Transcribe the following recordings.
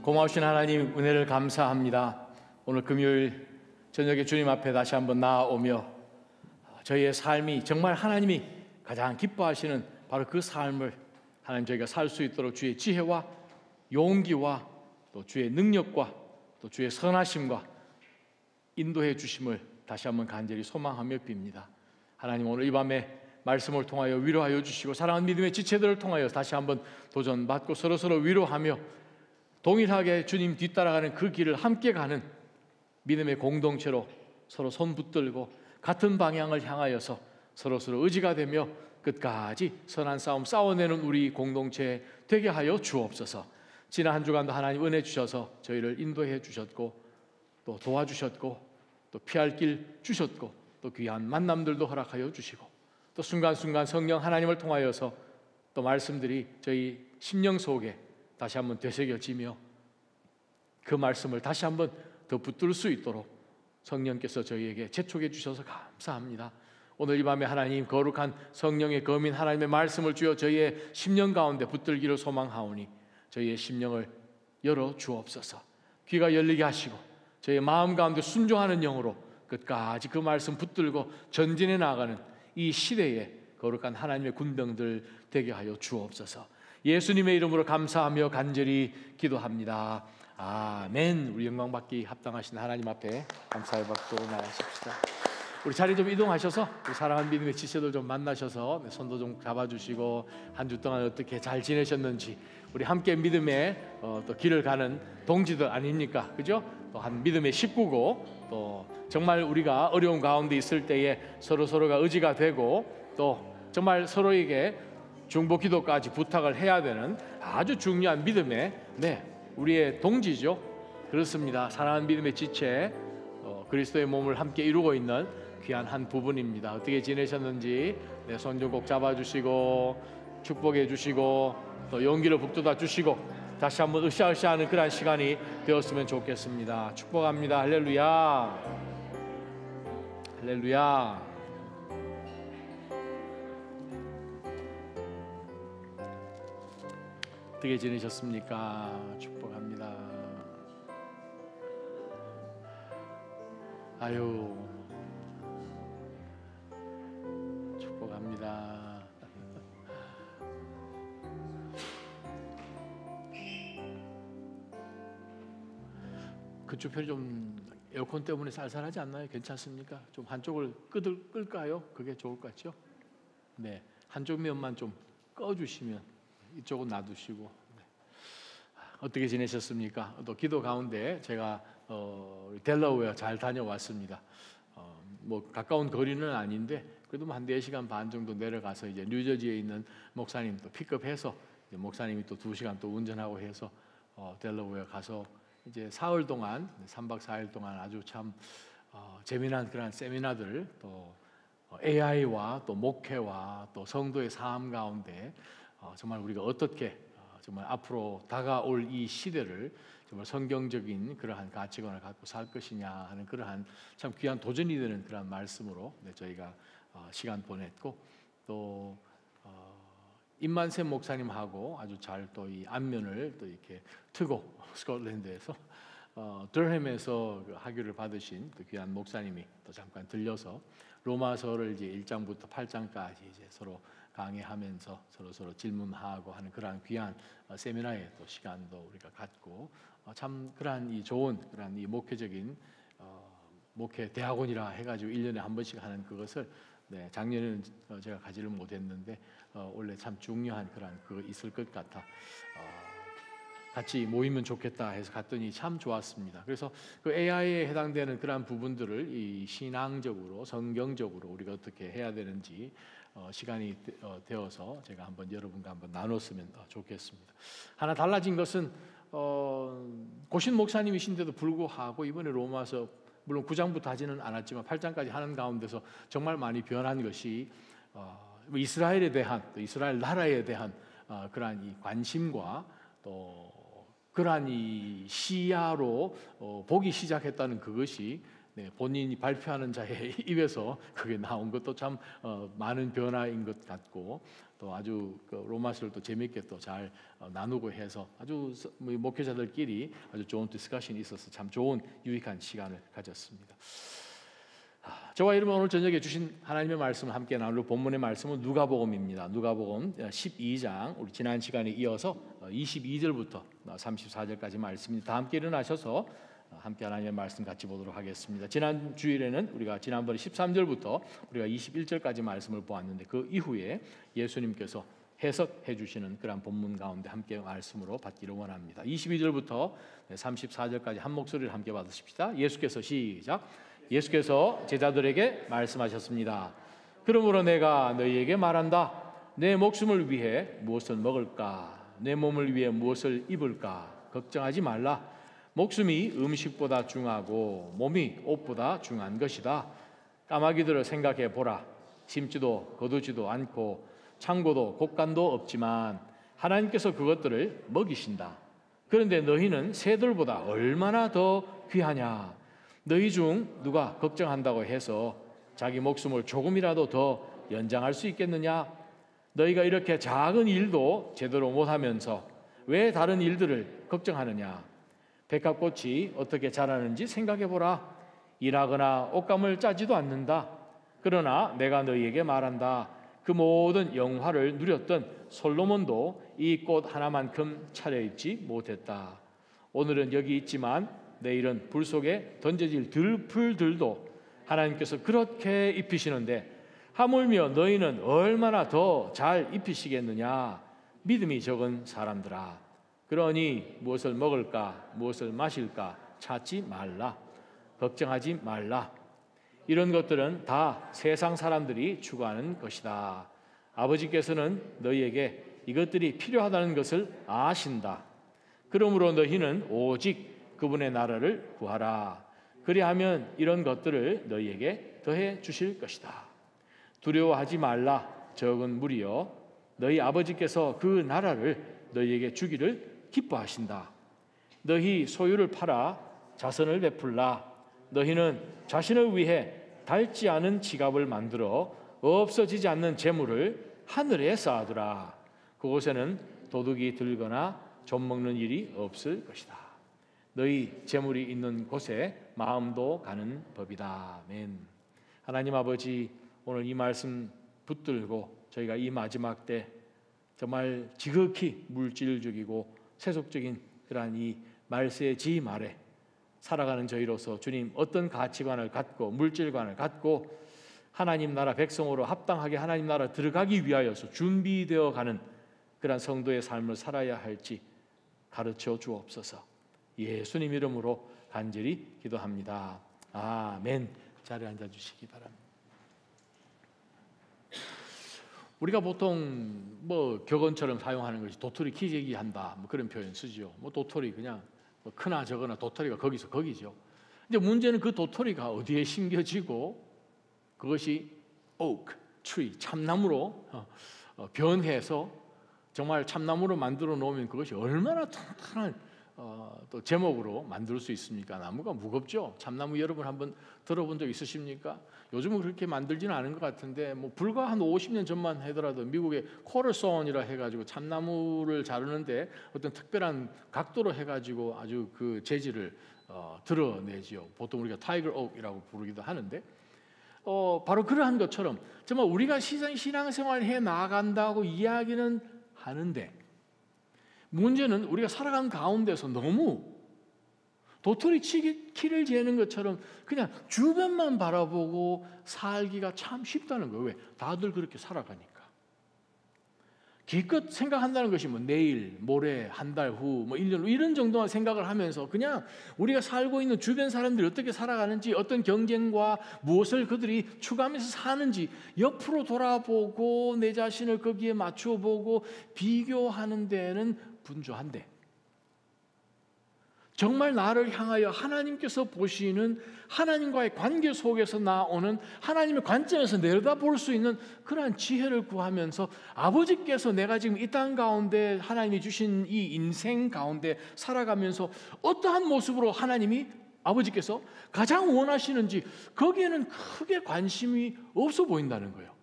고마우신 하나님, 은혜를 감사합니다. 오늘 금요일 저녁에 주님 앞에 다시 한번 나아오며 저희의 삶이 정말 하나님이 가장 기뻐하시는 바로 그 삶을 하나님 저희가 살 수 있도록 주의 지혜와 용기와 또 주의 능력과 또 주의 선하심과 인도해 주심을 다시 한번 간절히 소망하며 빕니다. 하나님, 오늘 이 밤에 말씀을 통하여 위로하여 주시고 사랑하는 믿음의 지체들을 통하여 다시 한번 도전받고 서로서로 위로하며 동일하게 주님 뒤따라가는 그 길을 함께 가는 믿음의 공동체로 서로 손 붙들고 같은 방향을 향하여서 서로서로 의지가 되며 끝까지 선한 싸움 싸워내는 우리 공동체 되게 하여 주옵소서. 지난 한 주간도 하나님 은혜 주셔서 저희를 인도해 주셨고 또 도와주셨고 또 피할 길 주셨고 또 귀한 만남들도 허락하여 주시고 또 순간순간 성령 하나님을 통하여서 또 말씀들이 저희 심령 속에 다시 한번 되새겨지며 그 말씀을 다시 한번 더 붙들 수 있도록 성령께서 저희에게 재촉해 주셔서 감사합니다. 오늘 이 밤에 하나님 거룩한 성령의 검인 하나님의 말씀을 주어 저희의 심령 가운데 붙들기를 소망하오니 저희의 심령을 열어 주옵소서. 귀가 열리게 하시고 저희의 마음 가운데 순종하는 영으로 끝까지 그 말씀 붙들고 전진해 나가는 이 시대에 거룩한 하나님의 군병들 되게 하여 주옵소서. 예수님의 이름으로 감사하며 간절히 기도합니다. 아멘. 우리 영광받기 합당하신 하나님 앞에 감사의 박수로 나가십시다. 우리 자리 좀 이동하셔서 우리 사랑하는 믿음의 지체들 좀 만나셔서 손도 좀 잡아주시고 한 주 동안 어떻게 잘 지내셨는지 우리 함께 믿음의 또 길을 가는 동지들 아닙니까? 그죠? 또 한 믿음의 식구고 또 정말 우리가 어려운 가운데 있을 때에 서로가 의지가 되고 또 정말 서로에게 중보 기도까지 부탁을 해야 되는 아주 중요한 믿음의 우리의 동지죠. 그렇습니다. 사랑하는 믿음의 지체 그리스도의 몸을 함께 이루고 있는 귀한 한 부분입니다. 어떻게 지내셨는지 손 좀 꼭 잡아주시고 축복해 주시고 또 용기를 북돋아 주시고 다시 한번 으쌰으쌰하는 그런 시간이 되었으면 좋겠습니다. 축복합니다. 할렐루야, 할렐루야. 어떻게 지내셨습니까? 축복합니다. 아유, 축복합니다. 그쪽 편이 좀 에어컨 때문에 쌀쌀하지 않나요? 괜찮습니까? 좀 한쪽을 끌까요? 그게 좋을 것 같죠? 네, 한쪽 면만 좀 꺼주시면 이쪽은 놔두시고. 어떻게 지내셨습니까? 또 기도 가운데 제가 델러웨어 잘 다녀왔습니다. 뭐 가까운 거리는 아닌데 그래도 한 4시간 반 정도 내려가서 이제 뉴저지에 있는 목사님 또 픽업해서 이제 목사님이 또 2시간 또 운전하고 해서 델러웨어 가서 이제 사흘 동안 3박 4일 동안 아주 참 재미난 그런 세미나들 또 AI와 또 목회와 또 성도의 삶 가운데 정말 우리가 어떻게 정말 앞으로 다가올 이 시대를 정말 성경적인 그러한 가치관을 갖고 살 것이냐 하는 그러한 참 귀한 도전이 되는 그러한 말씀으로 저희가 시간 보냈고 또 임만샘 목사님하고 아주 잘 또 이 안면을 또 이렇게 트고 스코틀랜드에서 더햄에서 그 학위를 받으신 또 귀한 목사님이 또 잠깐 들려서 로마서를 이제 1장부터 8장까지 이제 서로 강의하면서 서로 질문하고 하는 그러한 귀한 세미나의 또 시간도 우리가 갖고 참 그러한 이 좋은 그러한 이 목회적인 목회 대학원이라 해가지고 1년에 한 번씩 하는 그것을 작년에는 제가 가지를 못했는데 원래 참 중요한 그러한 그거 있을 것 같아 같이 모이면 좋겠다 해서 갔더니 참 좋았습니다. 그래서 그 AI에 해당되는 그러한 부분들을 이 신앙적으로 성경적으로 우리가 어떻게 해야 되는지 시간이 되어서 제가 한번 여러분과 한번 나눴으면 좋겠습니다. 하나 달라진 것은 고신 목사님이신데도 불구하고 이번에 로마서 물론 9장부터 하지는 않았지만 8장까지 하는 가운데서 정말 많이 변한 것이 이스라엘에 대한 또 이스라엘 나라에 대한 그러한 이 관심과 또 그러한 이 시야로 보기 시작했다는 그것이 본인이 발표하는 자의 입에서 그게 나온 것도 참 많은 변화인 것 같고, 또 아주 로마서를 또 재미있게 또 잘 나누고 해서 아주 목회자들끼리 아주 좋은 디스커션이 있어서 참 좋은 유익한 시간을 가졌습니다. 저와 여러분 오늘 저녁에 주신 하나님의 말씀을 함께 나눌 본문의 말씀은 누가복음입니다. 누가복음 12장, 우리 지난 시간에 이어서 22절부터 34절까지 말씀입니다. 다 함께 일어나셔서 함께 하나님의 말씀 같이 보도록 하겠습니다. 지난 주일에는 우리가 지난번에 13절부터 우리가 21절까지 말씀을 보았는데, 그 이후에 예수님께서 해석해 주시는 그런 본문 가운데 함께 말씀으로 받기를 원합니다. 22절부터 34절까지 한 목소리를 함께 받으십시다. 예수께서 시작. 예수께서 제자들에게 말씀하셨습니다. 그러므로 내가 너희에게 말한다. 내 목숨을 위해 무엇을 먹을까? 내 몸을 위해 무엇을 입을까? 걱정하지 말라. 목숨이 음식보다 중하고 몸이 옷보다 중한 것이다. 까마귀들을 생각해 보라. 심지도 거두지도 않고 창고도 곡간도 없지만 하나님께서 그것들을 먹이신다. 그런데 너희는 새들보다 얼마나 더 귀하냐? 너희 중 누가 걱정한다고 해서 자기 목숨을 조금이라도 더 연장할 수 있겠느냐? 너희가 이렇게 작은 일도 제대로 못하면서 왜 다른 일들을 걱정하느냐? 백합꽃이 어떻게 자라는지 생각해보라. 일하거나 옷감을 짜지도 않는다. 그러나 내가 너희에게 말한다. 그 모든 영화를 누렸던 솔로몬도 이 꽃 하나만큼 차려입지 못했다. 오늘은 여기 있지만 내일은 불 속에 던져질 들풀들도 하나님께서 그렇게 입히시는데 하물며 너희는 얼마나 더 잘 입히시겠느냐? 믿음이 적은 사람들아. 그러니 무엇을 먹을까, 무엇을 마실까 찾지 말라. 걱정하지 말라. 이런 것들은 다 세상 사람들이 추구하는 것이다. 아버지께서는 너희에게 이것들이 필요하다는 것을 아신다. 그러므로 너희는 오직 그분의 나라를 구하라. 그리하면 이런 것들을 너희에게 더해 주실 것이다. 두려워하지 말라. 적은 무리여, 너희 아버지께서 그 나라를 너희에게 주기를 기뻐하신다. 너희 소유를 팔아 자선을 베풀라. 너희는 자신을 위해 닳지 않은 지갑을 만들어 없어지지 않는 재물을 하늘에 쌓아두라. 그곳에는 도둑이 들거나 좀먹는 일이 없을 것이다. 너희 재물이 있는 곳에 마음도 가는 법이다. 아멘. 하나님 아버지, 오늘 이 말씀 붙들고 저희가 이 마지막 때 정말 지극히 물질적이고 세속적인 그러한 이 말세의 지임 아래 살아가는 저희로서 주님 어떤 가치관을 갖고 물질관을 갖고 하나님 나라 백성으로 합당하게 하나님 나라 들어가기 위하여서 준비되어 가는 그러한 성도의 삶을 살아야 할지 가르쳐 주옵소서. 예수님 이름으로 간절히 기도합니다. 아멘. 자리에 앉아주시기 바랍니다. 우리가 보통 격언처럼 사용하는 것이 도토리 키재기 한다, 그런 표현 쓰죠. 도토리 그냥 크나 적으나 도토리가 거기서 거기죠. 근데 문제는 그 도토리가 어디에 심겨지고 그것이 oak tree, 참나무로 변해서 정말 참나무로 만들어 놓으면 그것이 얼마나 탄탄한 또 제목으로 만들 수 있습니까? 나무가 무겁죠. 참나무 여러분 한번 들어본 적 있으십니까? 요즘은 그렇게 만들지는 않은 것 같은데 불과 한 50년 전만 하더라도 미국의 코럴선이라 해가지고 참나무를 자르는데 어떤 특별한 각도로 해가지고 아주 그 재질을 드러내지요. 보통 우리가 타이거 오크이라고 부르기도 하는데 바로 그러한 것처럼 정말 우리가 신앙생활 해 나간다고 이야기는 하는데 문제는 우리가 살아가는 가운데서 너무 도토리 키를 재는 것처럼 그냥 주변만 바라보고 살기가 참 쉽다는 거예요. 왜? 다들 그렇게 살아가니까. 기껏 생각한다는 것이 내일, 모레, 한 달 후, 1년 후 이런 정도만 생각을 하면서 그냥 우리가 살고 있는 주변 사람들이 어떻게 살아가는지, 어떤 경쟁과 무엇을 그들이 추구하면서 사는지 옆으로 돌아보고 내 자신을 거기에 맞추어 보고 비교하는 데는 분주한데 정말 나를 향하여 하나님께서 보시는 하나님과의 관계 속에서 나오는 하나님의 관점에서 내려다볼 수 있는 그러한 지혜를 구하면서 아버지께서 내가 지금 이 땅 가운데 하나님이 주신 이 인생 가운데 살아가면서 어떠한 모습으로 하나님이 아버지께서 가장 원하시는지 거기에는 크게 관심이 없어 보인다는 거예요.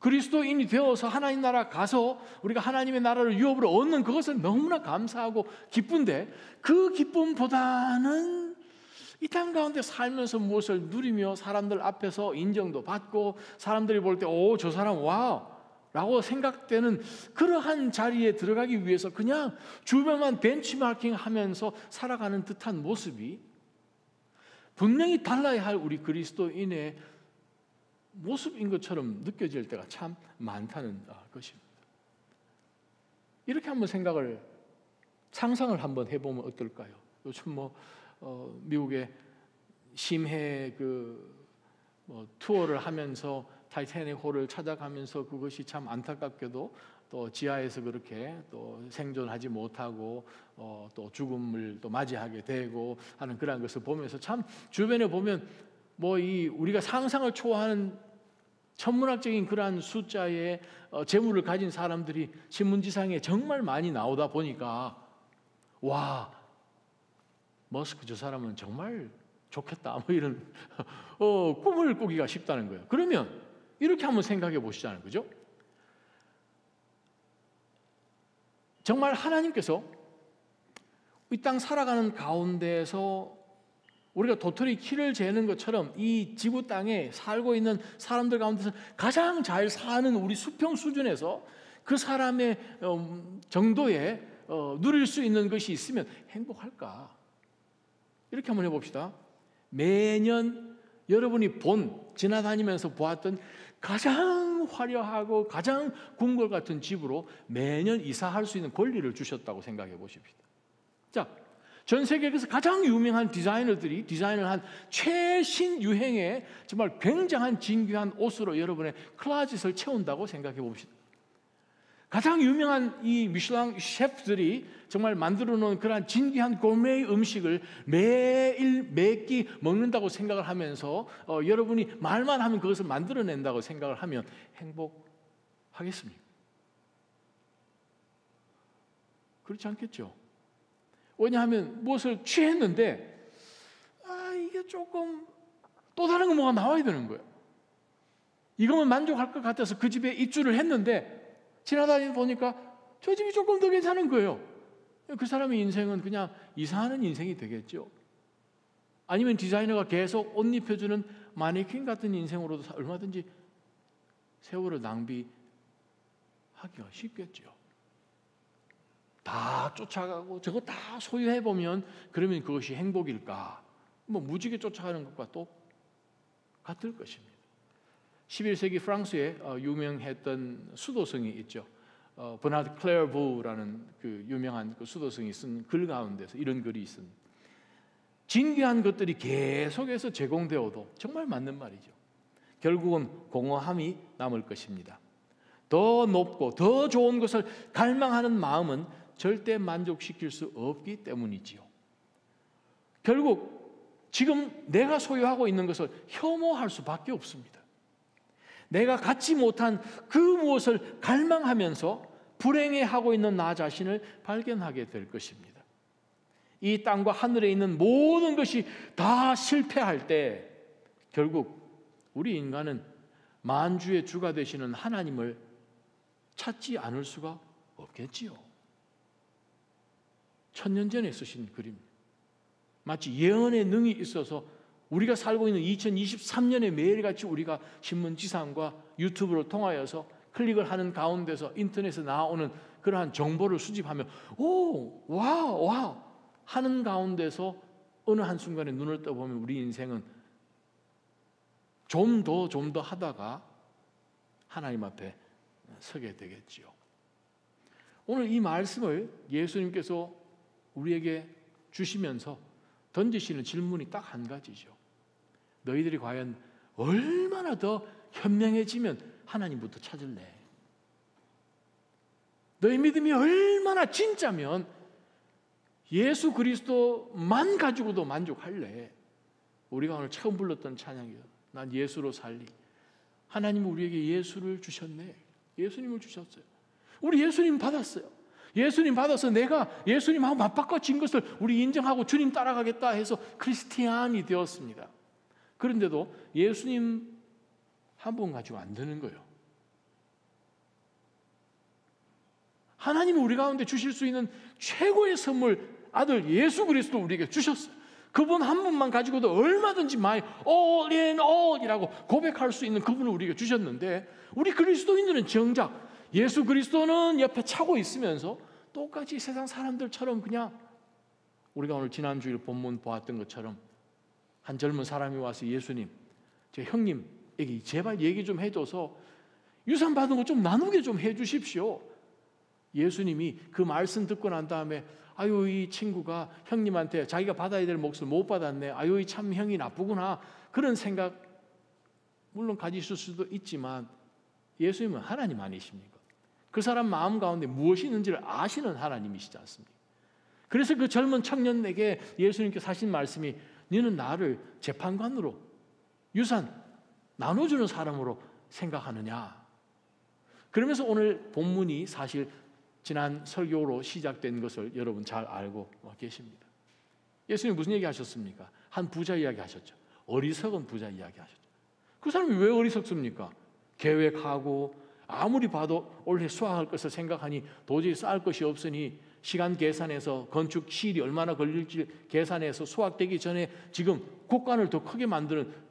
그리스도인이 되어서 하나님 나라 가서 우리가 하나님의 나라를 유업으로 얻는 그것은 너무나 감사하고 기쁜데, 그 기쁨보다는 이 땅 가운데 살면서 무엇을 누리며 사람들 앞에서 인정도 받고 사람들이 볼 때 오, 저 사람 와 라고 생각되는 그러한 자리에 들어가기 위해서 그냥 주변만 벤치마킹 하면서 살아가는 듯한 모습이 분명히 달라야 할 우리 그리스도인의 모습인 것처럼 느껴질 때가 참 많다는 것입니다. 이렇게 한번 상상을 한번 해보면 어떨까요? 요즘 미국의 심해 투어를 하면서 타이타닉 호를 찾아가면서 그것이 참 안타깝게도 또 지하에서 그렇게 또 생존하지 못하고 또 죽음을 또 맞이하게 되고 하는 그런 것을 보면서 참 주변에 보면 우리가 상상을 초월하는 천문학적인 그러한 숫자의 재물을 가진 사람들이 신문지상에 정말 많이 나오다 보니까 와, 머스크 저 사람은 정말 좋겠다 이런 꿈을 꾸기가 쉽다는 거예요. 그러면 이렇게 한번 생각해 보시자는 거죠. 정말 하나님께서 이 땅 살아가는 가운데에서 우리가 도토리 키를 재는 것처럼 이 지구 땅에 살고 있는 사람들 가운데서 가장 잘 사는 우리 수평 수준에서 그 사람의 정도에 누릴 수 있는 것이 있으면 행복할까? 이렇게 한번 해봅시다. 매년 여러분이 지나다니면서 보았던 가장 화려하고 가장 궁궐 같은 집으로 매년 이사할 수 있는 권리를 주셨다고 생각해 보십시다. 자, 전 세계에서 가장 유명한 디자이너들이 디자인을 한 최신 유행의 정말 굉장한 진귀한 옷으로 여러분의 클로젯을 채운다고 생각해 봅시다. 가장 유명한 이 미슐랭 셰프들이 정말 만들어 놓은 그러한 진귀한 고메 음식을 매일 매끼 먹는다고 생각을 하면서 여러분이 말만 하면 그것을 만들어낸다고 생각을 하면 행복하겠습니까? 그렇지 않겠죠. 왜냐하면 무엇을 취했는데 이게 조금 또 다른 거 뭐가 나와야 되는 거예요. 이거면 만족할 것 같아서 그 집에 입주를 했는데 지나다니다 보니까 저 집이 조금 더 괜찮은 거예요. 그 사람의 인생은 그냥 이사하는 인생이 되겠죠. 아니면 디자이너가 계속 옷 입혀주는 마네킹 같은 인생으로도 얼마든지 세월을 낭비하기가 쉽겠죠. 다 쫓아가고 저거 다 소유해보면 그러면 그것이 행복일까? 무지개 쫓아가는 것과 똑같을 것입니다. 11세기 프랑스에 유명했던 수도승이 있죠. 버나드 클레어부라는 그 유명한 그 수도승이 쓴 글 가운데서 이런 글이 있습니다. 진귀한 것들이 계속해서 제공되어도 정말 맞는 말이죠. 결국은 공허함이 남을 것입니다. 더 높고 더 좋은 것을 갈망하는 마음은 절대 만족시킬 수 없기 때문이지요. 결국 지금 내가 소유하고 있는 것을 혐오할 수밖에 없습니다. 내가 갖지 못한 그 무엇을 갈망하면서 불행해하고 있는 나 자신을 발견하게 될 것입니다. 이 땅과 하늘에 있는 모든 것이 다 실패할 때 결국 우리 인간은 만주의 주가 되시는 하나님을 찾지 않을 수가 없겠지요. 1000년 전에 쓰신 글입니다. 마치 예언의 능이 있어서 우리가 살고 있는 2023년에 매일같이 우리가 신문지상과 유튜브를 통하여서 클릭을 하는 가운데서 인터넷에 나오는 그러한 정보를 수집하며 와 하는 가운데서 어느 한순간에 눈을 떠보면 우리 인생은 좀 더 하다가 하나님 앞에 서게 되겠지요. 오늘 이 말씀을 예수님께서 우리에게 주시면서 던지시는 질문이 딱 한 가지죠. 너희들이 과연 얼마나 더 현명해지면 하나님부터 찾을래? 너희 믿음이 얼마나 진짜면 예수 그리스도만 가지고도 만족할래? 우리가 오늘 처음 불렀던 찬양이요. 난 예수로 살리. 하나님은 우리에게 예수를 주셨네. 예수님을 주셨어요. 우리 예수님 받았어요. 예수님 받아서 내가 예수님하고 맞바꿔진 것을 우리 인정하고 주님 따라가겠다 해서 크리스티안이 되었습니다. 그런데도 예수님 한 분 가지고 안 되는 거예요. 하나님이 우리 가운데 주실 수 있는 최고의 선물, 아들 예수 그리스도 우리에게 주셨어요. 그분 한 분만 가지고도 얼마든지 많이 all in all이라고 고백할 수 있는 그분을 우리에게 주셨는데, 우리 그리스도인들은 정작 예수 그리스도는 옆에 차고 있으면서 똑같이 세상 사람들처럼 그냥, 우리가 오늘 지난주일 본문 보았던 것처럼 한 젊은 사람이 와서 예수님, 제 형님에게 제발 얘기 좀 해줘서 유산 받은 거 좀 나누게 좀 해주십시오. 예수님이 그 말씀 듣고 난 다음에 아유, 이 친구가 형님한테 자기가 받아야 될 몫을 못 받았네, 아유, 이 참 형이 나쁘구나, 그런 생각 물론 가지실 수도 있지만 예수님은 하나님 아니십니까? 그 사람 마음 가운데 무엇이 있는지를 아시는 하나님이시지 않습니까? 그래서 그 젊은 청년에게 예수님께서 하신 말씀이, 너는 나를 재판관으로 유산 나눠주는 사람으로 생각하느냐? 그러면서 오늘 본문이 사실 지난 설교로 시작된 것을 여러분 잘 알고 계십니다. 예수님 무슨 얘기 하셨습니까? 한 부자 이야기 하셨죠. 어리석은 부자 이야기 하셨죠. 그 사람이 왜 어리석습니까? 계획하고 아무리 봐도 올해 수확할 것을 생각하니 도저히 쌓을 것이 없으니 시간 계산해서 건축 시일이 얼마나 걸릴지 계산해서 수확되기 전에 지금 곡간을 더 크게 만드는,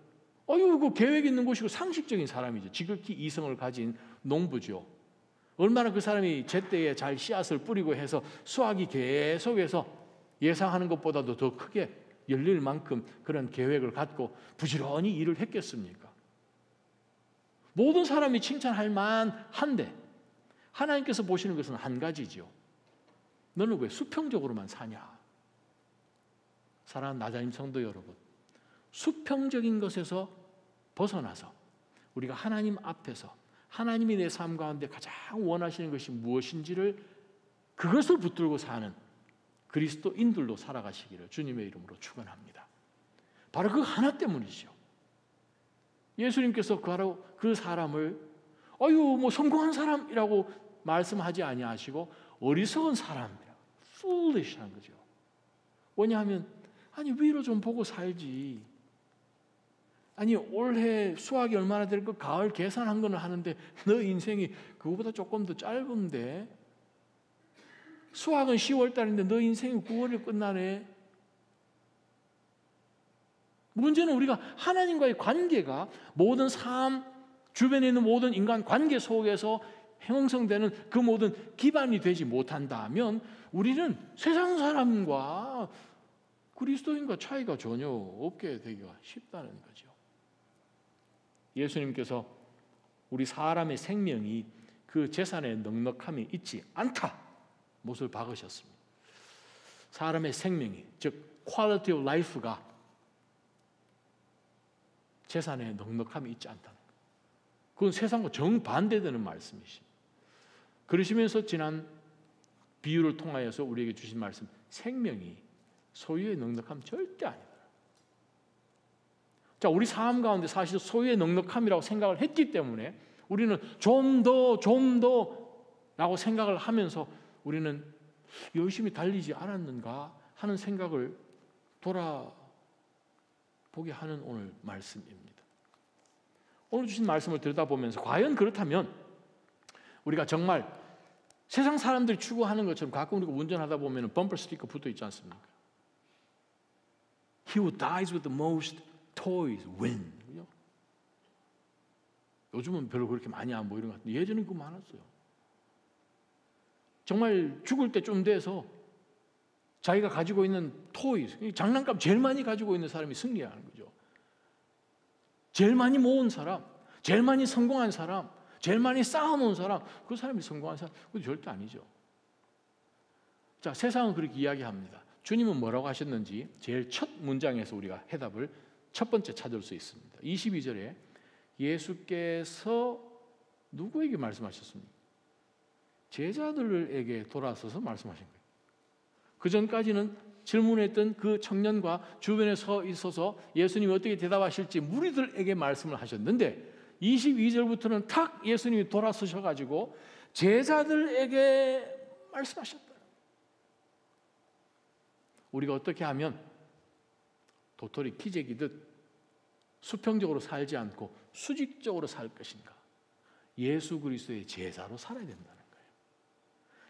그 계획 있는 것이고 상식적인 사람이죠. 지극히 이성을 가진 농부죠. 얼마나 그 사람이 제때에 잘 씨앗을 뿌리고 해서 수확이 계속해서 예상하는 것보다도 더 크게 열릴 만큼 그런 계획을 갖고 부지런히 일을 했겠습니까? 모든 사람이 칭찬할 만한데 하나님께서 보시는 것은 한 가지죠. 너는 왜 수평적으로만 사냐? 사랑하는 나자님 성도 여러분, 수평적인 것에서 벗어나서 우리가 하나님 앞에서 하나님이 내 삶 가운데 가장 원하시는 것이 무엇인지를 그것을 붙들고 사는 그리스도인들로 살아가시기를 주님의 이름으로 축원합니다. 바로 그 하나 때문이죠. 예수님께서 바로 그 사람을 성공한 사람이라고 말씀하지 아니하시고 어리석은 사람이라고, foolish한 거죠. 왜냐하면 위로 좀 보고 살지. 올해 수확이 얼마나 될 거 가을 계산한 거는 하는데 너 인생이 그거보다 조금 더 짧은데, 수확은 10월 달인데 너 인생이 9월에 끝나네. 문제는 우리가 하나님과의 관계가 모든 삶, 주변에 있는 모든 인간 관계 속에서 형성되는 그 모든 기반이 되지 못한다면 우리는 세상 사람과 그리스도인과 차이가 전혀 없게 되기가 쉽다는 거죠. 예수님께서 우리 사람의 생명이 그 재산에 넉넉함이 있지 않다 못을 박으셨습니다. 사람의 생명이, 즉 quality of life가 재산에 넉넉함이 있지 않다는 것. 그건 세상과 정반대되는 말씀이십니다. 그러시면서 지난 비유를 통하여서 우리에게 주신 말씀, 생명이 소유의 넉넉함 절대 아니다. 자, 우리 삶 가운데 사실 소유의 넉넉함이라고 생각을 했기 때문에 우리는 좀 더 라고 생각을 하면서 우리는 열심히 달리지 않았는가 하는 생각을 돌아보게 하는 오늘 말씀입니다. 오늘 주신 말씀을 들여다보면서 과연 그렇다면 우리가 정말 세상 사람들이 추구하는 것처럼 가끔 우리가 운전하다 보면 범퍼 스티커 붙어 있지 않습니까? He who dies with the most toys win. 요즘은 별로 그렇게 많이 안 보이는 것 같은데 예전엔 그거 많았어요. 정말 죽을 때쯤 돼서 자기가 가지고 있는 토이, 장난감 제일 많이 가지고 있는 사람이 승리하는 거죠. 제일 많이 모은 사람, 제일 많이 성공한 사람, 제일 많이 쌓아놓은 사람, 그 사람이 성공한 사람, 그건 절대 아니죠. 자, 세상은 그렇게 이야기합니다. 주님은 뭐라고 하셨는지 제일 첫 문장에서 우리가 해답을 첫 번째 찾을 수 있습니다. 22절에 예수께서 누구에게 말씀하셨습니까? 제자들에게 돌아서서 말씀하신 거예요. 그 전까지는 질문했던 그 청년과 주변에 서 있어서 예수님이 어떻게 대답하실지 무리들에게 말씀을 하셨는데 22절부터는 탁 예수님이 돌아서셔가지고 제자들에게 말씀하셨다. 우리가 어떻게 하면 도토리 기재기듯 수평적으로 살지 않고 수직적으로 살 것인가? 예수 그리스도의 제자로 살아야 된다는 거예요.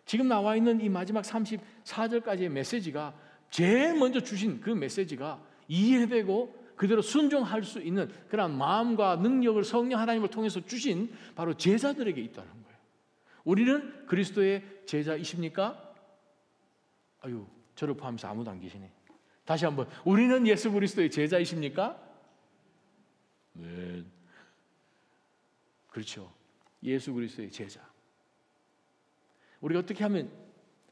지금 나와 있는 이 마지막 34절까지의 메시지가 제일 먼저 주신 그 메시지가 이해되고 그대로 순종할 수 있는 그런 마음과 능력을 성령 하나님을 통해서 주신 바로 제자들에게 있다는 거예요. 우리는 그리스도의 제자이십니까? 아유, 저를 포함해서 아무도 안 계시네. 다시 한번, 우리는 예수 그리스도의 제자이십니까? 네. 그렇죠. 예수 그리스도의 제자. 우리가 어떻게 하면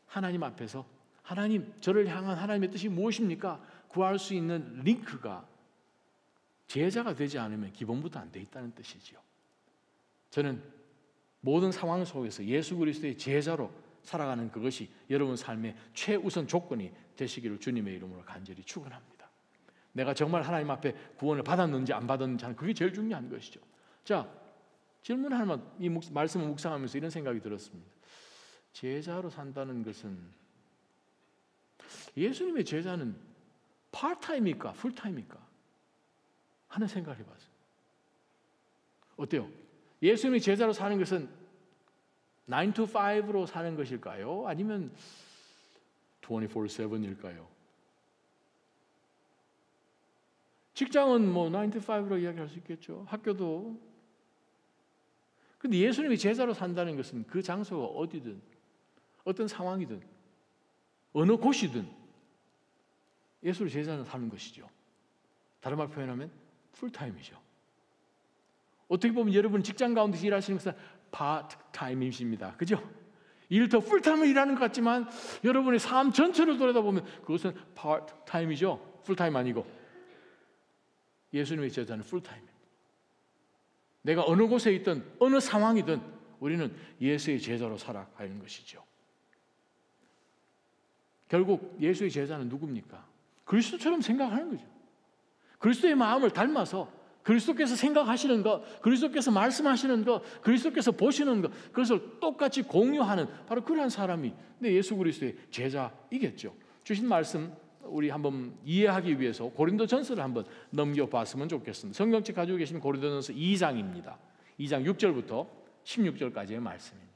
하나님 앞에서 하나님, 저를 향한 하나님의 뜻이 무엇입니까? 구할 수 있는 링크가 제자가 되지 않으면 기본부터 안 돼 있다는 뜻이지요. 저는 모든 상황 속에서 예수 그리스도의 제자로 살아가는 그것이 여러분 삶의 최우선 조건이 되시기를 주님의 이름으로 간절히 축원합니다. 내가 정말 하나님 앞에 구원을 받았는지 안 받았는지 하는 그게 제일 중요한 것이죠. 자, 질문 하나만, 이 말씀을 묵상하면서 이런 생각이 들었습니다. 제자로 산다는 것은 예수님의 제자는 파트타임입니까? 풀타임입니까? 하는 생각을 해봤어요. 어때요? 예수님의 제자로 사는 것은 9 to 5로 사는 것일까요? 아니면 24/7일까요? 직장은 뭐 9 to 5로 이야기할 수 있겠죠. 학교도. 근데 예수님이 제자로 산다는 것은 그 장소가 어디든 어떤 상황이든 어느 곳이든 예수의 제자는 사는 것이죠. 다른 말 표현하면 풀타임이죠. 어떻게 보면 여러분 직장 가운데서 일하시는 것은 파트타임이십니다. 그죠? 일 더 풀타임을 일하는 것 같지만 여러분의 삶 전체를 돌아다보면 그것은 파트타임이죠. 풀타임 아니고. 예수님의 제자는 풀타임입니다. 내가 어느 곳에 있든 어느 상황이든 우리는 예수의 제자로 살아가는 것이죠. 결국 예수의 제자는 누굽니까? 그리스도처럼 생각하는 거죠. 그리스도의 마음을 닮아서 그리스도께서 생각하시는 것, 그리스도께서 말씀하시는 것, 그리스도께서 보시는 것, 그것을 똑같이 공유하는 바로 그러한 사람이 예수 그리스도의 제자이겠죠. 주신 말씀 우리 한번 이해하기 위해서 고린도전서를 한번 넘겨봤으면 좋겠습니다. 성경책 가지고 계신 고린도전서 2장입니다. 2장 6절부터 16절까지의 말씀입니다.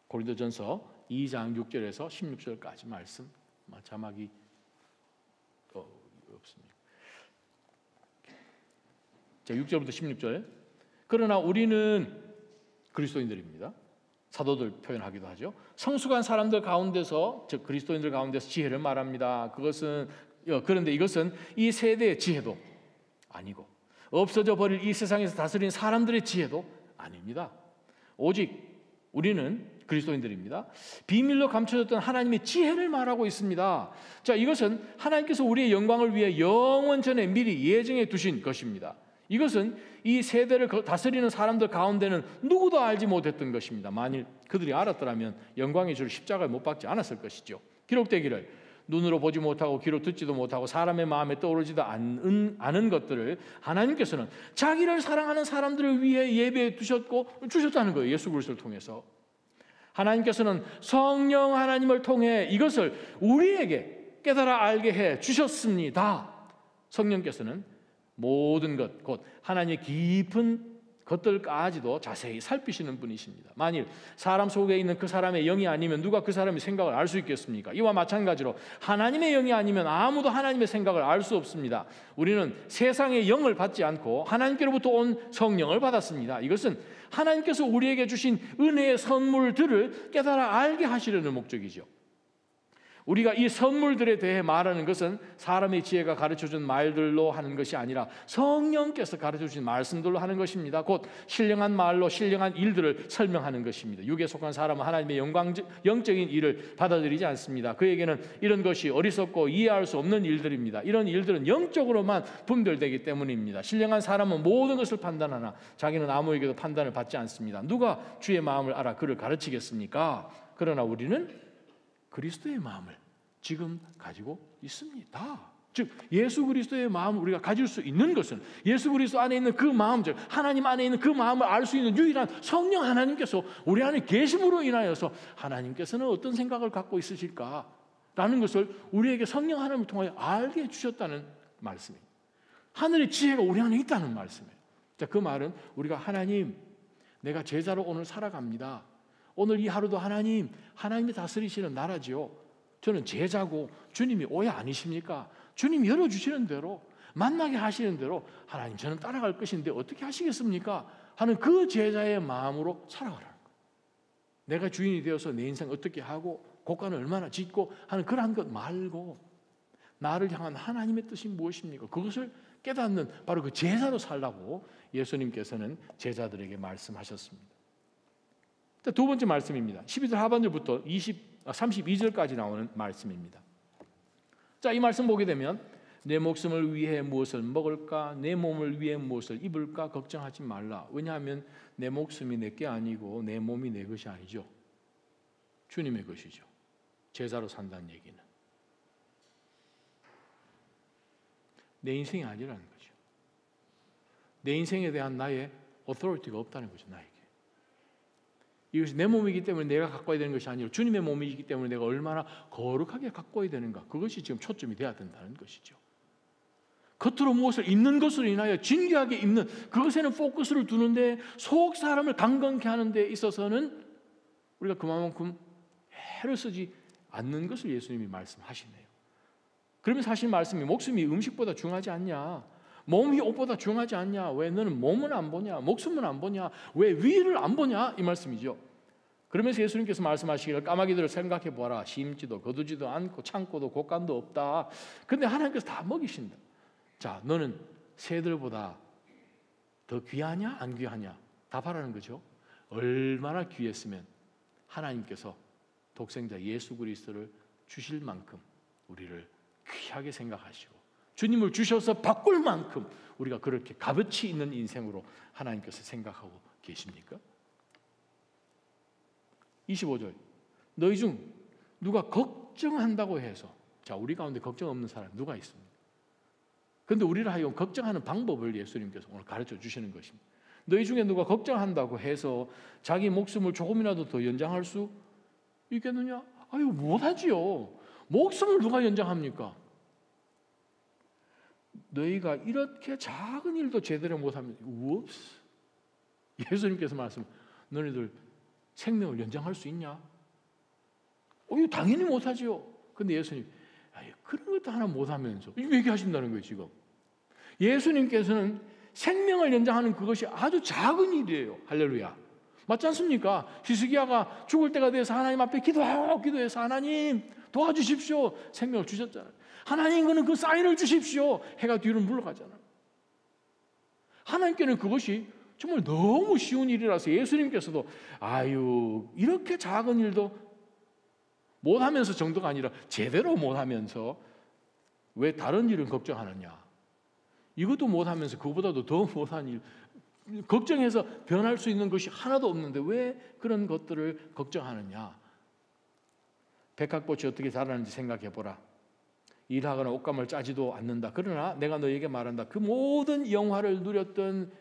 고린도전서 2장 6절에서 16절까지 말씀. 자막이 없습니다. 자, 6절부터 16절. 그러나 우리는 그리스도인들입니다. 사도들 표현하기도 하죠. 성숙한 사람들 가운데서, 즉 그리스도인들 가운데서 지혜를 말합니다. 그런데 이것은 이 세대의 지혜도 아니고 없어져 버릴 이 세상에서 다스리는 사람들의 지혜도 아닙니다. 오직 우리는 그리스도인들입니다. 비밀로 감춰졌던 하나님의 지혜를 말하고 있습니다. 자, 이것은 하나님께서 우리의 영광을 위해 영원 전에 미리 예정해 두신 것입니다. 이것은 이 세대를 다스리는 사람들 가운데는 누구도 알지 못했던 것입니다. 만일 그들이 알았더라면 영광의 주를 십자가에 못 박지 않았을 것이죠. 기록되기를 눈으로 보지 못하고 귀로 듣지도 못하고 사람의 마음에 떠오르지도 않은 것들을 하나님께서는 자기를 사랑하는 사람들을 위해 예배해 두셨고 주셨다는 거예요. 예수 그리스도를 통해서. 하나님께서는 성령 하나님을 통해 이것을 우리에게 깨달아 알게 해 주셨습니다. 성령께서는 모든 것, 곧 하나님의 깊은 것들까지도 자세히 살피시는 분이십니다. 만일 사람 속에 있는 그 사람의 영이 아니면 누가 그 사람의 생각을 알 수 있겠습니까? 이와 마찬가지로 하나님의 영이 아니면 아무도 하나님의 생각을 알 수 없습니다. 우리는 세상의 영을 받지 않고 하나님께로부터 온 성령을 받았습니다. 이것은 하나님께서 우리에게 주신 은혜의 선물들을 깨달아 알게 하시려는 목적이죠. 우리가 이 선물들에 대해 말하는 것은 사람의 지혜가 가르쳐준 말들로 하는 것이 아니라 성령께서 가르쳐주신 말씀들로 하는 것입니다. 곧 신령한 말로 신령한 일들을 설명하는 것입니다. 육에 속한 사람은 하나님의 영적인 일을 받아들이지 않습니다. 그에게는 이런 것이 어리석고 이해할 수 없는 일들입니다. 이런 일들은 영적으로만 분별되기 때문입니다. 신령한 사람은 모든 것을 판단하나 자기는 아무에게도 판단을 받지 않습니다. 누가 주의 마음을 알아 그를 가르치겠습니까? 그러나 우리는 그리스도의 마음을 지금 가지고 있습니다. 즉 예수 그리스도의 마음을 우리가 가질 수 있는 것은 예수 그리스도 안에 있는 그 마음, 즉 하나님 안에 있는 그 마음을 알 수 있는 유일한 성령 하나님께서 우리 안에 계심으로 인하여서 하나님께서는 어떤 생각을 갖고 있으실까라는 것을 우리에게 성령 하나님을 통하여 알게 해주셨다는 말씀입니다. 하늘의 지혜가 우리 안에 있다는 말씀이에요. 자, 그 말은 우리가 하나님, 내가 제자로 오늘 살아갑니다. 오늘 이 하루도 하나님이 다스리시는 나라지요. 저는 제자고 주님이 오해 아니십니까? 주님이 열어주시는 대로, 만나게 하시는 대로 하나님 저는 따라갈 것인데 어떻게 하시겠습니까? 하는 그 제자의 마음으로 살아가라는 거예요. 내가 주인이 되어서 내 인생 어떻게 하고 고관을 얼마나 짓고 하는 그러한 것 말고 나를 향한 하나님의 뜻이 무엇입니까? 그것을 깨닫는 바로 그 제자로 살라고 예수님께서는 제자들에게 말씀하셨습니다. 두 번째 말씀입니다. 12절 하반절부터 32절까지 나오는 말씀입니다. 자, 이 말씀 보게 되면 내 목숨을 위해 무엇을 먹을까? 내 몸을 위해 무엇을 입을까? 걱정하지 말라. 왜냐하면 내 목숨이 내 게 아니고 내 몸이 내 것이 아니죠. 주님의 것이죠. 제자로 산다는 얘기는 내 인생이 아니라는 거죠. 내 인생에 대한 나의 authority가 없다는 거죠. 나에게. 이것이 내 몸이기 때문에 내가 가꿔야 되는 것이 아니라 주님의 몸이기 때문에 내가 얼마나 거룩하게 가꿔야 되는가, 그것이 지금 초점이 돼야 된다는 것이죠. 겉으로 무엇을 입는 것으로 인하여 진귀하게 입는 그것에는 포커스를 두는데 속 사람을 강건케 하는 데 있어서는 우리가 그만큼 애를 쓰지 않는 것을 예수님이 말씀하시네요. 그러면 사실 말씀이 목숨이 음식보다 중요하지 않냐, 몸이 옷보다 중요하지 않냐, 왜 너는 몸은 안 보냐, 목숨은 안 보냐, 왜 위를 안 보냐, 이 말씀이죠. 그러면서 예수님께서 말씀하시기를 까마귀들을 생각해 보아라. 심지도 거두지도 않고 창고도 곳간도 없다. 근데 하나님께서 다 먹이신다. 자, 너는 새들보다 더 귀하냐 안 귀하냐 답하라는 거죠. 얼마나 귀했으면 하나님께서 독생자 예수 그리스도를 주실 만큼 우리를 귀하게 생각하시고 주님을 주셔서 바꿀 만큼 우리가 그렇게 값어치 있는 인생으로 하나님께서 생각하고 계십니까? 25절 너희 중 누가 걱정한다고 해서, 자, 우리 가운데 걱정 없는 사람 누가 있습니까? 그런데 우리를 하여금 걱정하는 방법을 예수님께서 오늘 가르쳐 주시는 것입니다. 너희 중에 누가 걱정한다고 해서 자기 목숨을 조금이라도 더 연장할 수 있겠느냐? 아유, 못하지요. 목숨을 누가 연장합니까? 너희가 이렇게 작은 일도 제대로 못하면 우옵스. 예수님께서 말씀, 너희들 생명을 연장할 수 있냐? 이거 당연히 못하지요. 근데 예수님, 그런 것도 하나 못하면서 이 얘기하신다는 거예요. 지금 예수님께서는 생명을 연장하는 그것이 아주 작은 일이에요. 할렐루야. 맞지 않습니까? 히스기야가 죽을 때가 돼서 하나님 앞에 기도해서 하나님 도와주십시오. 생명을 주셨잖아요. 하나님, 그는 그 사인을 주십시오. 해가 뒤로 물러가잖아요. 하나님께는 그것이 정말 너무 쉬운 일이라서 예수님께서도 이렇게 작은 일도 못하면서 정도가 아니라 제대로 못하면서 왜 다른 일은 걱정하느냐, 이것도 못하면서 그보다도 더 못한 일, 걱정해서 변할 수 있는 것이 하나도 없는데 왜 그런 것들을 걱정하느냐. 백합꽃이 어떻게 자라는지 생각해보라. 일하거나 옷감을 짜지도 않는다. 그러나 내가 너에게 말한다. 그 모든 영화를 누렸던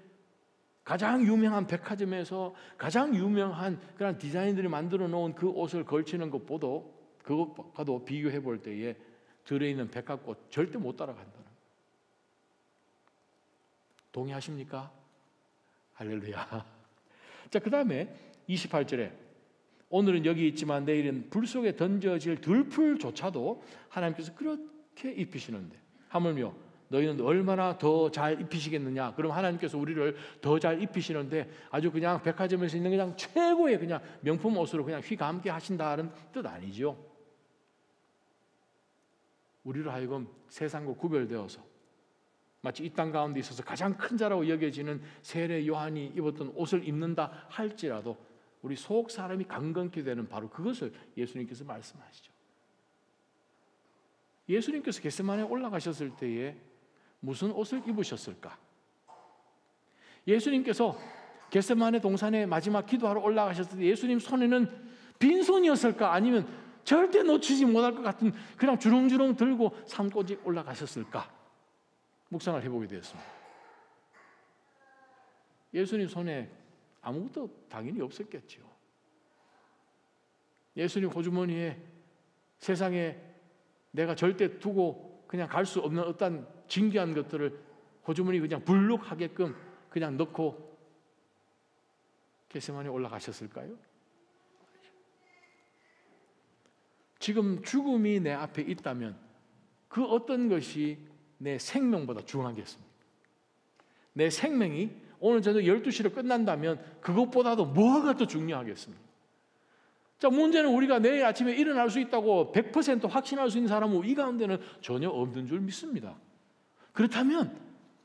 가장 유명한 백화점에서 가장 유명한 그런 디자인들이 만들어 놓은 그 옷을 걸치는 그것과도 비교해 볼 때에 들어있는 백합꽃 절대 못 따라간다는 거예요. 동의하십니까? 할렐루야. 자, 그 다음에 28절에 오늘은 여기 있지만 내일은 불 속에 던져질 들풀조차도 하나님께서 그렇게 입히시는데 하물며 너희는 얼마나 더 잘 입히시겠느냐. 그럼 하나님께서 우리를 더 잘 입히시는데 아주 그냥 백화점에서 있는 그냥 최고의 그냥 명품 옷으로 그냥 휘감게 하신다는 뜻 아니죠. 우리를 하여금 세상과 구별되어서 마치 이 땅 가운데 있어서 가장 큰 자라고 여겨지는 세례 요한이 입었던 옷을 입는다 할지라도 우리 속 사람이 강건케 되는 바로 그것을 예수님께서 말씀하시죠. 예수님께서 겟세마네에 올라가셨을 때에 무슨 옷을 입으셨을까? 예수님께서 겟세마네 동산에 마지막 기도하러 올라가셨을 때 예수님 손에는 빈손이었을까? 아니면 절대 놓치지 못할 것 같은 그냥 주렁주렁 들고 산꼭지 올라가셨을까? 묵상을 해보게 되었습니다. 예수님 손에 아무것도 당연히 없었겠죠. 예수님 호주머니에 세상에 내가 절대 두고 그냥 갈 수 없는 어떤 진귀한 것들을 호주머니 그냥 불룩하게끔 그냥 넣고 겟세마네 올라가셨을까요? 지금 죽음이 내 앞에 있다면 그 어떤 것이 내 생명보다 중요하겠습니까? 내 생명이 오늘 저녁 12시로 끝난다면 그것보다도 뭐가 더 중요하겠습니까? 자, 문제는 우리가 내일 아침에 일어날 수 있다고 100% 확신할 수 있는 사람은 이 가운데는 전혀 없는 줄 믿습니다. 그렇다면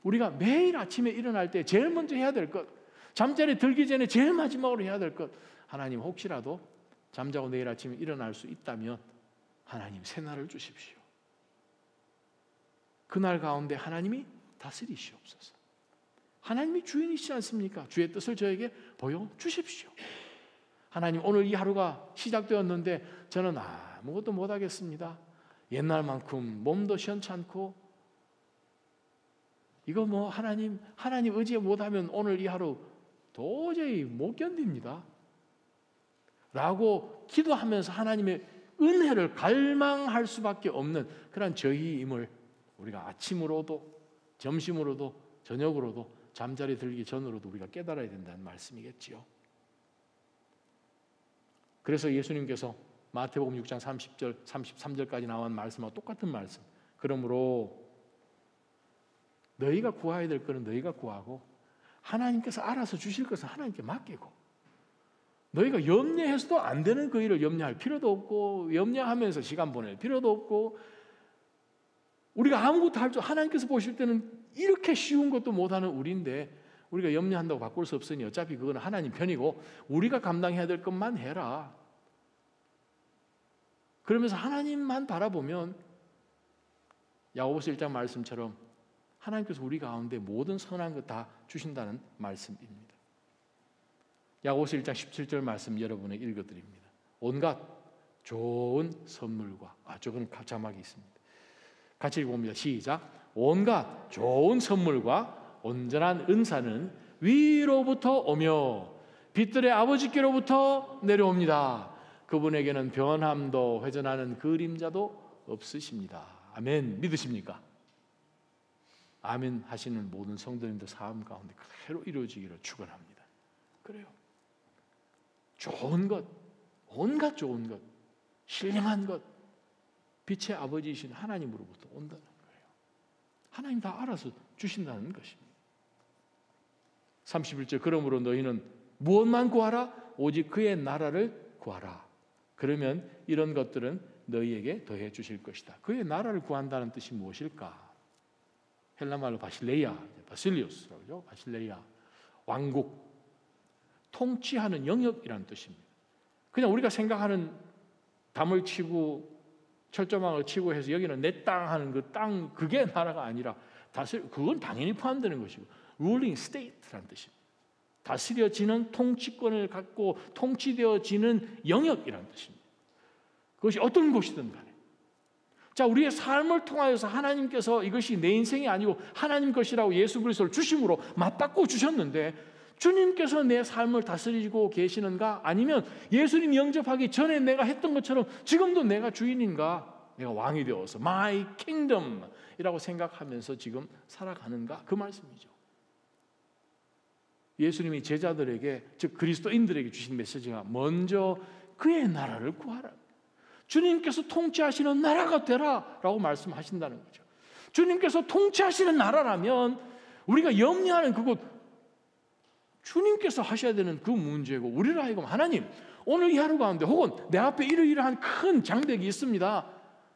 우리가 매일 아침에 일어날 때 제일 먼저 해야 될 것, 잠자리에 들기 전에 제일 마지막으로 해야 될 것, 하나님 혹시라도 잠자고 내일 아침에 일어날 수 있다면 하나님 새날을 주십시오. 그날 가운데 하나님이 다스리시옵소서. 하나님이 주인이시지 않습니까? 주의 뜻을 저에게 보여주십시오. 하나님, 오늘 이 하루가 시작되었는데 저는 아무것도 못하겠습니다. 옛날만큼 몸도 시원찮고 이거 뭐 하나님 의지 못하면 오늘 이 하루 도저히 못 견딥니다 라고 기도하면서 하나님의 은혜를 갈망할 수밖에 없는 그런 저희임을 우리가 아침으로도 점심으로도 저녁으로도 잠자리 들기 전으로도 우리가 깨달아야 된다는 말씀이겠지요. 그래서 예수님께서 마태복음 6장 30절, 33절까지 나온 말씀과 똑같은 말씀. 그러므로 너희가 구해야 될 것은 너희가 구하고 하나님께서 알아서 주실 것은 하나님께 맡기고 너희가 염려해서도 안 되는 그 일을 염려할 필요도 없고 염려하면서 시간 보낼 필요도 없고 우리가 아무것도 할 줄 하나님께서 보실 때는 이렇게 쉬운 것도 못하는 우리인데 우리가 염려한다고 바꿀 수 없으니 어차피 그건 하나님 편이고 우리가 감당해야 될 것만 해라. 그러면서 하나님만 바라보면 야고보서 1장 말씀처럼 하나님께서 우리 가운데 모든 선한 것 다 주신다는 말씀입니다. 야고보서 1장 17절 말씀 여러분에게 읽어드립니다. 온갖 좋은 선물과 저거는 자막이 있습니다. 같이 읽어봅니다. 시작. 온갖 좋은 선물과 온전한 은사는 위로부터 오며 빛들의 아버지께로부터 내려옵니다. 그분에게는 변함도 회전하는 그림자도 없으십니다. 아멘. 믿으십니까? 아멘 하시는 모든 성도님들 삶 가운데 그대로 이루어지기를 축원합니다. 그래요. 좋은 것, 온갖 좋은 것, 신령한 것, 빛의 아버지이신 하나님으로부터 온다는 거예요. 하나님 다 알아서 주신다는 것입니다. 31절 그러므로 너희는 무엇만 구하라? 오직 그의 나라를 구하라. 그러면 이런 것들은 너희에게 더해 주실 것이다. 그의 나라를 구한다는 뜻이 무엇일까? 헬라말로 바실레이아, 바실리우스라고 그러죠. 바실레이아, 왕국, 통치하는 영역이라는 뜻입니다. 그냥 우리가 생각하는 담을 치고 철조망을 치고 해서 여기는 내 땅 하는 그 땅, 그게 나라가 아니라 그건 당연히 포함되는 것이고 ruling state라는 뜻입니다. 다스려지는 통치권을 갖고 통치되어지는 영역이라는 뜻입니다. 그것이 어떤 곳이든 간에. 자, 우리의 삶을 통하여서 하나님께서 이것이 내 인생이 아니고 하나님 것이라고 예수 그리스도를 주심으로 맞바꿔 주셨는데 주님께서 내 삶을 다스리고 계시는가? 아니면 예수님 영접하기 전에 내가 했던 것처럼 지금도 내가 주인인가? 내가 왕이 되어서 My kingdom 이라고 생각하면서 지금 살아가는가? 그 말씀이죠. 예수님이 제자들에게, 즉 그리스도인들에게 주신 메시지가 먼저 그의 나라를 구하라. 주님께서 통치하시는 나라가 되라 라고 말씀하신다는 거죠. 주님께서 통치하시는 나라라면 우리가 염려하는 그곳, 주님께서 하셔야 되는 그 문제고, 우리를 하여금 하나님 오늘 이 하루 가운데 혹은 내 앞에 이러이러한 큰 장벽이 있습니다.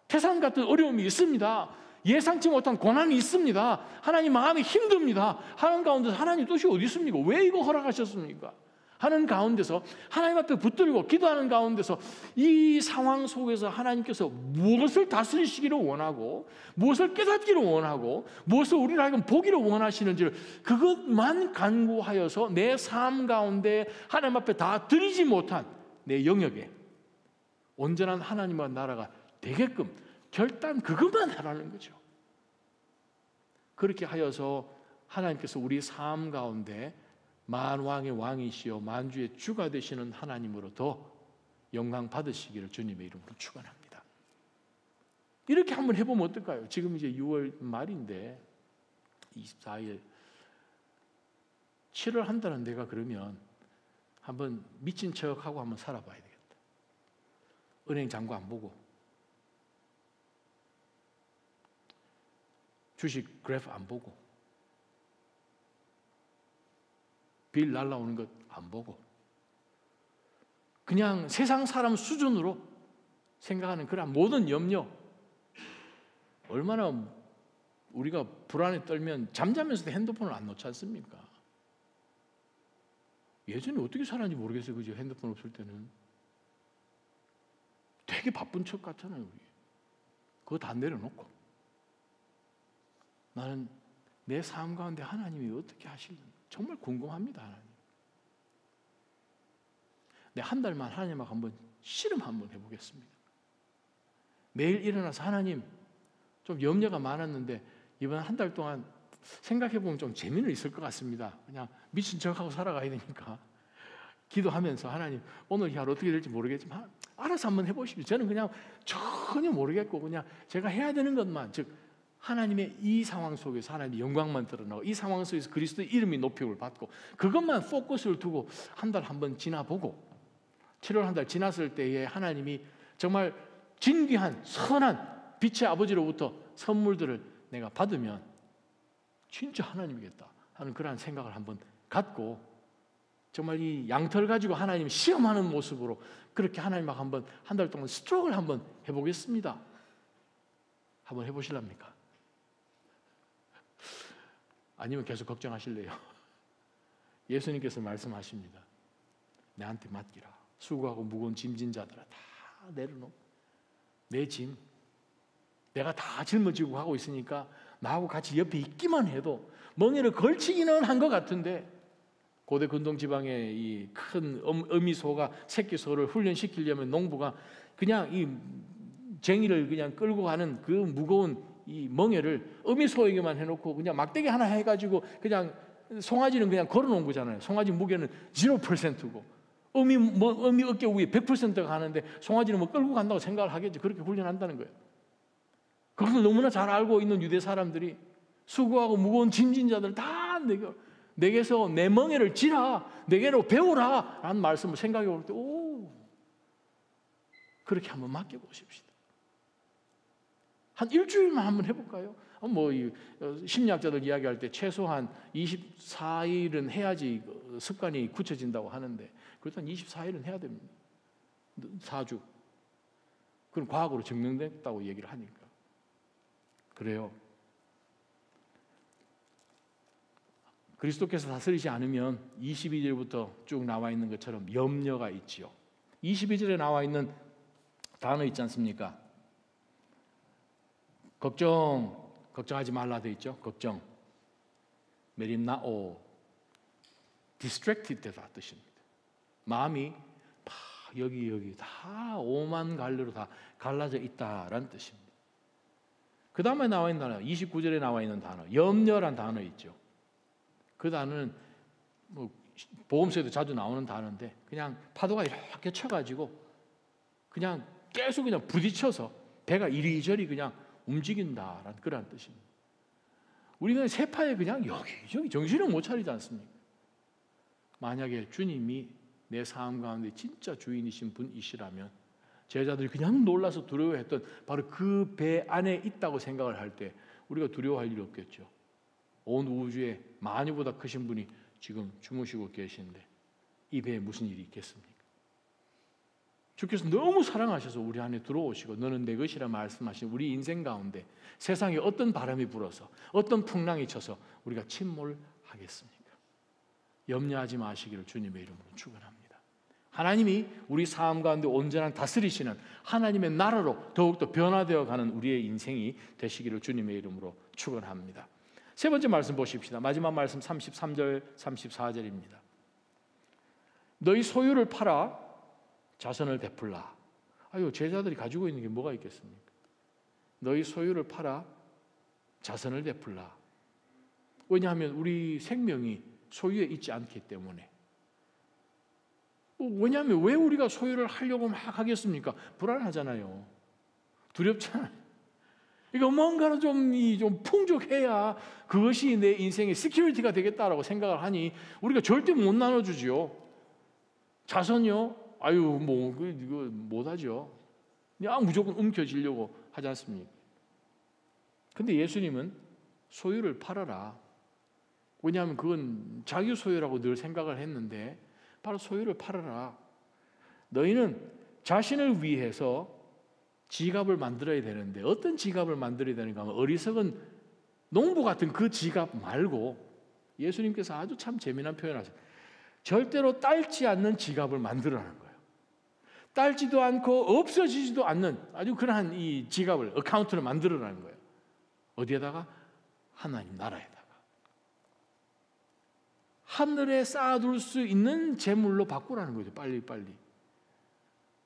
태산 같은 어려움이 있습니다. 예상치 못한 고난이 있습니다. 하나님 마음이 힘듭니다. 하는 가운데서 하나님 뜻이 어디 있습니까? 왜 이거 허락하셨습니까? 하는 가운데서 하나님 앞에 붙들고 기도하는 가운데서 이 상황 속에서 하나님께서 무엇을 다스리시기를 원하고 무엇을 깨닫기를 원하고 무엇을 우리를 하여금 보기를 원하시는지를 그것만 간구하여서 내 삶 가운데 하나님 앞에 다 드리지 못한 내 영역에 온전한 하나님과 나라가 되게끔 결단 그것만 하라는 거죠. 그렇게 하여서 하나님께서 우리 삶 가운데 만왕의 왕이시여 만주의 주가 되시는 하나님으로 더 영광 받으시기를 주님의 이름으로 축원합니다. 이렇게 한번 해보면 어떨까요? 지금 이제 6월 말인데 24일 7월 한 달은 내가 그러면 한번 미친 척하고 한번 살아봐야 되겠다. 은행 잔고 안 보고 주식 그래프 안 보고 빌 날라오는 것 안 보고 그냥 세상 사람 수준으로 생각하는 그런 모든 염려, 얼마나 우리가 불안에 떨면 잠자면서도 핸드폰을 안 놓지 않습니까? 예전에 어떻게 살았는지 모르겠어요. 그죠? 핸드폰 없을 때는 되게 바쁜 척 같잖아요. 우리 그거 다 내려놓고 나는 내 삶 가운데 하나님이 어떻게 하실지 정말 궁금합니다. 하나님. 내 한 달만 하나님하고 한번 씨름 한번 해보겠습니다. 매일 일어나서 하나님, 좀 염려가 많았는데 이번 한 달 동안 생각해보면 좀 재미는 있을 것 같습니다. 그냥 미친 척하고 살아가야 되니까 기도하면서 하나님 오늘 이 하루 어떻게 될지 모르겠지만 알아서 한번 해보십시오. 저는 그냥 전혀 모르겠고 그냥 제가 해야 되는 것만, 즉 하나님의 이 상황 속에서 하나님의 영광만 드러나고 이 상황 속에서 그리스도의 이름이 높임을 받고 그것만 포커스를 두고 한 달 한번 지나보고 7월 한 달 지났을 때에 하나님이 정말 진귀한 선한 빛의 아버지로부터 선물들을 내가 받으면 진짜 하나님이겠다 하는 그러한 생각을 한번 갖고 정말 이 양털 가지고 하나님 시험하는 모습으로 그렇게 하나님하고 한번 한 달 동안 스트로크를 한번 해보겠습니다. 한번 해보실랍니까? 아니면 계속 걱정하실래요? 예수님께서 말씀하십니다. 내한테 맡기라. 수고하고 무거운 짐진 자들아 다 내려놓고 내 짐 내가 다 짊어지고 가고 있으니까 나하고 같이 옆에 있기만 해도 멍에를 걸치기는 한 것 같은데 고대 근동 지방의 이 큰 어미소가 새끼소를 훈련시키려면 농부가 그냥 이 쟁이를 그냥 끌고 가는 그 무거운 이 멍에를 어미소에게만 해놓고 그냥 막대기 하나 해가지고 그냥 송아지는 그냥 걸어놓은 거잖아요. 송아지 무게는 0%고 어미 어깨 위에 100%가 가는데 송아지는 뭐 끌고 간다고 생각을 하겠지. 그렇게 훈련한다는 거예요. 그것을 너무나 잘 알고 있는 유대 사람들이 수고하고 무거운 짐진 자들 다 내게서 내 멍에를 지라, 내게로 배우라 라는 말씀을 생각해 볼 때 오, 그렇게 한번 맡겨보십시다. 한 일주일만 한번 해볼까요? 뭐 심리학자들 이야기할 때 최소한 24일은 해야지 습관이 굳혀진다고 하는데 그렇다면 24일은 해야 됩니다. 4주. 그럼 과학으로 증명됐다고 얘기를 하니까. 그래요. 그리스도께서 다스리지 않으면 22절부터 쭉 나와 있는 것처럼 염려가 있지요. 22절에 나와 있는 단어 있지 않습니까? 걱정하지 말라 돼 있죠. 걱정. 메림나오. distracted 다 뜻입니다. 마음이 여기 다 오만 갈래로 다 갈라져 있다라는 뜻입니다. 그 다음에 나와 있는 단어, 29절에 나와 있는 단어, 염려란 단어 있죠. 그 단어는 뭐 보험서에도 자주 나오는 단어인데 그냥 파도가 이렇게 쳐가지고 그냥 계속 그냥 부딪혀서 배가 이리저리 그냥 움직인다라는 그런 뜻입니다. 우리는 세파에 그냥 여기저기 정신을 못 차리지 않습니까? 만약에 주님이 내 삶 가운데 진짜 주인이신 분이시라면 제자들이 그냥 놀라서 두려워했던 바로 그 배 안에 있다고 생각을 할 때 우리가 두려워할 일이 없겠죠. 온 우주에 만유보다 크신 분이 지금 주무시고 계신데 이 배에 무슨 일이 있겠습니까? 주께서 너무 사랑하셔서 우리 안에 들어오시고 너는 내 것이라 말씀하신 우리 인생 가운데 세상에 어떤 바람이 불어서 어떤 풍랑이 쳐서 우리가 침몰하겠습니까? 염려하지 마시기를 주님의 이름으로 축원합니다. 하나님이 우리 삶 가운데 온전한 다스리시는 하나님의 나라로 더욱더 변화되어 가는 우리의 인생이 되시기를 주님의 이름으로 축원합니다. 세 번째 말씀 보십시다. 마지막 말씀 33절 34절입니다. 너희 소유를 팔아 자선을 베풀라. 아유, 제자들이 가지고 있는 게 뭐가 있겠습니까? 너희 소유를 팔아 자선을 베풀라. 왜냐하면 우리 생명이 소유에 있지 않기 때문에. 왜냐하면 왜 우리가 소유를 하려고 막 하겠습니까? 불안하잖아요. 두렵잖아요. 그러니까 뭔가를 좀 풍족해야 그것이 내 인생의 시큐리티가 되겠다라고 생각을 하니 우리가 절대 못 나눠주지요. 자선요? 아유, 뭐 이거 못하죠. 그냥 무조건 움켜쥐려고 하지 않습니까? 근데 예수님은 소유를 팔아라. 왜냐하면 그건 자기 소유라고 늘 생각을 했는데 바로 소유를 팔아라. 너희는 자신을 위해서 지갑을 만들어야 되는데 어떤 지갑을 만들어야 되는가 하면 어리석은 농부 같은 그 지갑 말고 예수님께서 아주 참 재미난 표현하세요. 절대로 딸지 않는 지갑을 만들어라는 거예요. 딸지도 않고 없어지지도 않는 아주 그러한 이 지갑을, 어카운트를 만들어라는 거예요. 어디에다가? 하나님 나라에다가. 하늘에 쌓아둘 수 있는 재물로 바꾸라는 거죠. 빨리빨리.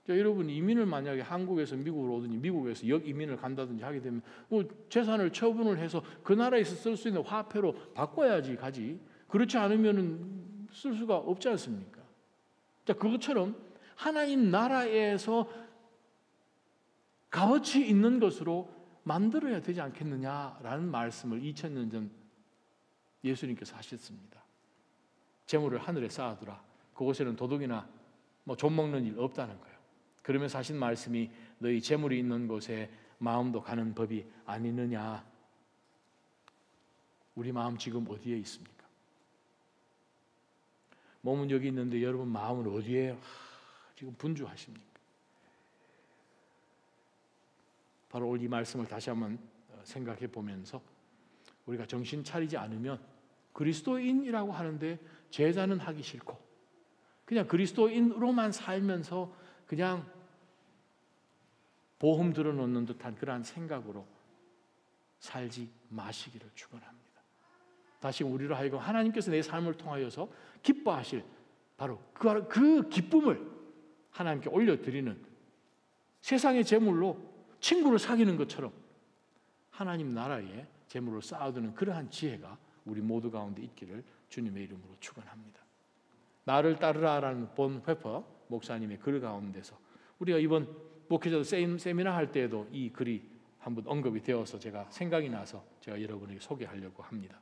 자, 여러분, 이민을 만약에 한국에서 미국으로 오든지 미국에서 역이민을 간다든지 하게 되면 뭐 재산을 처분을 해서 그 나라에서 쓸 수 있는 화폐로 바꿔야지 가지. 그렇지 않으면 쓸 수가 없지 않습니까? 자, 그것처럼 하나님 나라에서 값어치 있는 것으로 만들어야 되지 않겠느냐라는 말씀을 2000년 전 예수님께서 하셨습니다. 재물을 하늘에 쌓아두라. 그곳에는 도둑이나 뭐 좀먹는 일 없다는 거예요. 그러면서 하신 말씀이 너희 재물이 있는 곳에 마음도 가는 법이 아니느냐. 우리 마음 지금 어디에 있습니까? 몸은 여기 있는데 여러분 마음은 어디에 지금 분주하십니까? 바로 오늘 이 말씀을 다시 한번 생각해 보면서 우리가 정신 차리지 않으면 그리스도인이라고 하는데 제자는 하기 싫고 그냥 그리스도인으로만 살면서 그냥 보험 들어놓는 듯한 그러한 생각으로 살지 마시기를 축원합니다. 다시 우리로 하여금 하나님께서 내 삶을 통하여서 기뻐하실 바로 그 기쁨을 하나님께 올려드리는 세상의 재물로 친구를 사귀는 것처럼 하나님 나라에 재물을 쌓아두는 그러한 지혜가 우리 모두 가운데 있기를 주님의 이름으로 축원합니다. 나를 따르라라는 본 회퍼 목사님의 글 가운데서 우리가 이번 목회자 세미나 할 때에도 이 글이 한번 언급이 되어서 제가 생각이 나서 제가 여러분에게 소개하려고 합니다.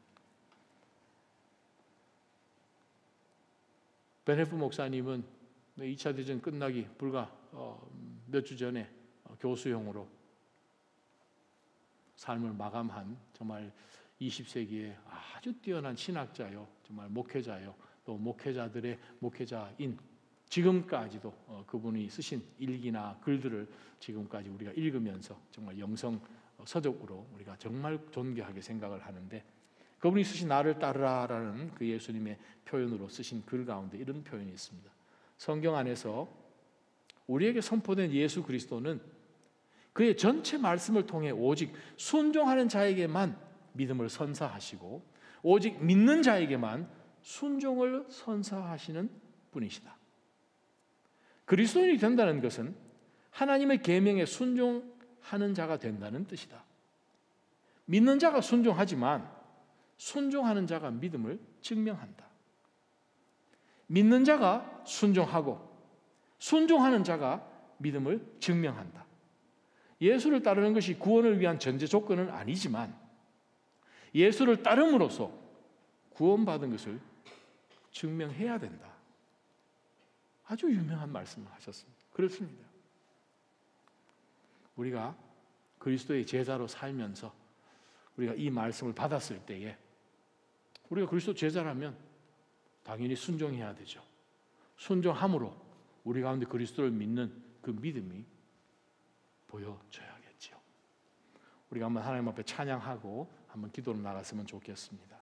베네프 목사님은 2차 대전 끝나기 불과 몇 주 전에 교수형으로 삶을 마감한 정말 20세기의 아주 뛰어난 신학자요, 정말 목회자요, 또 목회자들의 목회자인 지금까지도 그분이 쓰신 일기나 글들을 지금까지 우리가 읽으면서 정말 영성 서적으로 우리가 정말 존귀하게 생각을 하는데 그분이 쓰신 나를 따르라라는 그 예수님의 표현으로 쓰신 글 가운데 이런 표현이 있습니다. 성경 안에서 우리에게 선포된 예수 그리스도는 그의 전체 말씀을 통해 오직 순종하는 자에게만 믿음을 선사하시고 오직 믿는 자에게만 순종을 선사하시는 분이시다. 그리스도인이 된다는 것은 하나님의 계명에 순종하는 자가 된다는 뜻이다. 믿는 자가 순종하지만 순종하는 자가 믿음을 증명한다. 믿는 자가 순종하고 순종하는 자가 믿음을 증명한다. 예수를 따르는 것이 구원을 위한 전제 조건은 아니지만 예수를 따름으로써 구원받은 것을 증명해야 된다. 아주 유명한 말씀을 하셨습니다. 그렇습니다. 우리가 그리스도의 제자로 살면서 우리가 이 말씀을 받았을 때에 우리가 그리스도 제자라면 당연히 순종해야 되죠. 순종함으로 우리 가운데 그리스도를 믿는 그 믿음이 보여져야겠죠. 우리가 한번 하나님 앞에 찬양하고 한번 기도로 나갔으면 좋겠습니다.